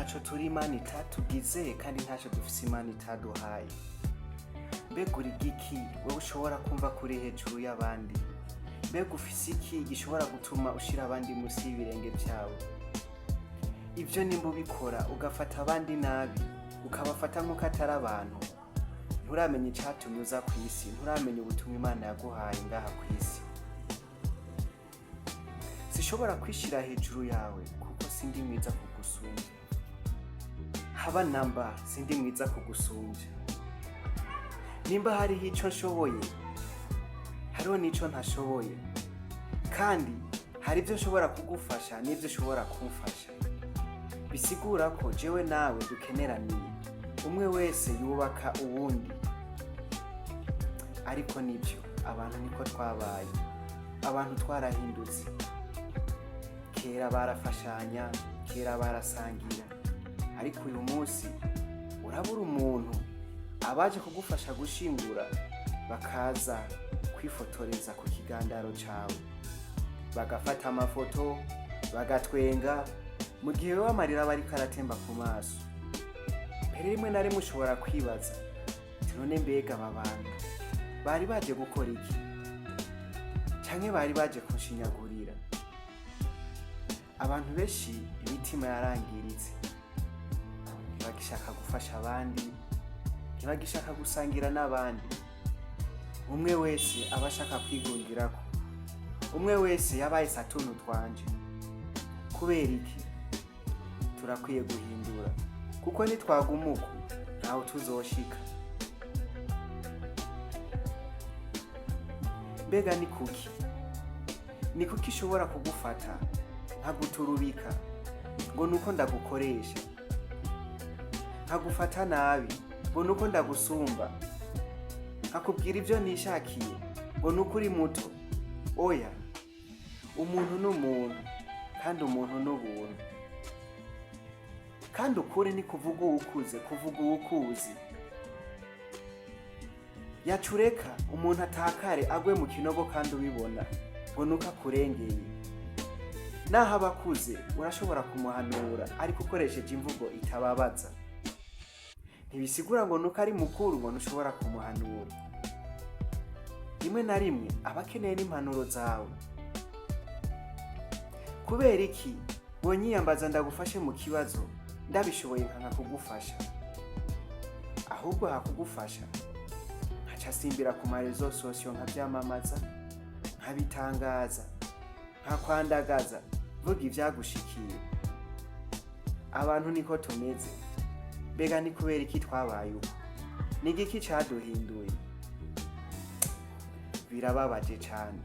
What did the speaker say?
ntaco turi Imana itatugize kandi ntaco dufise Imana itaduhaye. Mbega uri giki wowe ushobora kumva kuri hejuru y'abandi? Mbega ufise iki gishobora gutuma ushira abandi musi y'ibirenge vyawe? Ivyo nimba ubikora ugafata abandi nabi, ukabafata nk'uko atari abantu, nturamenya icatumye uza kw'isi, nturamenya ubutumwa Imana yaguhaye ngaha kw'isi. Sishobora kwishira hejuru yawe kuko sindi mwiza kugusumvya. Haba namba sindi mwiza kugusumvya. Nimba hariho ico nshoboye, hariho n'ico ntashoboye, kandi hari ivyo nshobora kugufasha n'ivyo ushobora kumfasha. Bisigura ko jewe nawe dukeneraniye, umwe wese yubaka uwundi. Ariko nivyo, abantu niko twabaye, abantu twarahindutse. Kera barafashanya, kera barasangira, ariko uyu munsi urabura umuntu abaje kugufasha gushingura bakaza kwifotoreza ku kigandaro cawe, bagafata amafoto, bagatwenga, mu gihe wewe amarira bariko aratemba ku maso. Mbere rimwe na rimwe ushobora kwibaza, none mbega aba bantu bari baje gukora iki? Canke bari baje kunshinyagurira? Abantu benshi imitima yarangiritse, ntibagishaka gufasha abandi, ntibagishaka gusangira n'abandi. Umwe wese aba ashaka kwigungirako, umwe wese yabaye satuntu twanje. Kubera iki? Turakwiye guhindura, kuko nitwaguma uku ntaho tuzoshika. Mbega ni kuki? Ni kuki ishobora kugufata nkaguturubika ngo nuko ndagukoresha, nkagufata nabi ngo nuko ndagusumba, nkakubwira ivyo nishakiye ngo nuko uri muto? Oya, umuntu n'umuntu, kandi umuntu n'ubuntu. Kandi ukuri ni kuvuga uwukuze, kuvuga uwukuzi. Yacureka umuntu atakare agwe mu kinogo kandi ubibona ngo nuko akurengeye. Naho abakuze urashobora kumuhanura ariko ukoresheje imvugo itababaza. Ntibisigura ngo nuko ari mukuru ngo ntushobora kumuhanura. Rimwe na rimwe aba akeneye n'impanuro zawe. Kubera iki wonyiyambaza ndagufashe mu kibazo ndabishoboye nkanka kugufasha? Ahubwo hakugufasha nkaca simbira ku marezo sosiyo nkavyamamaza, nkabitangaza, nkakwandagaza, vuga ivyagushikiye. Abantu niko tumeze. Mbega ni kubera iki twabaye uko? Ni igiki caduhinduye? Birababaje cane.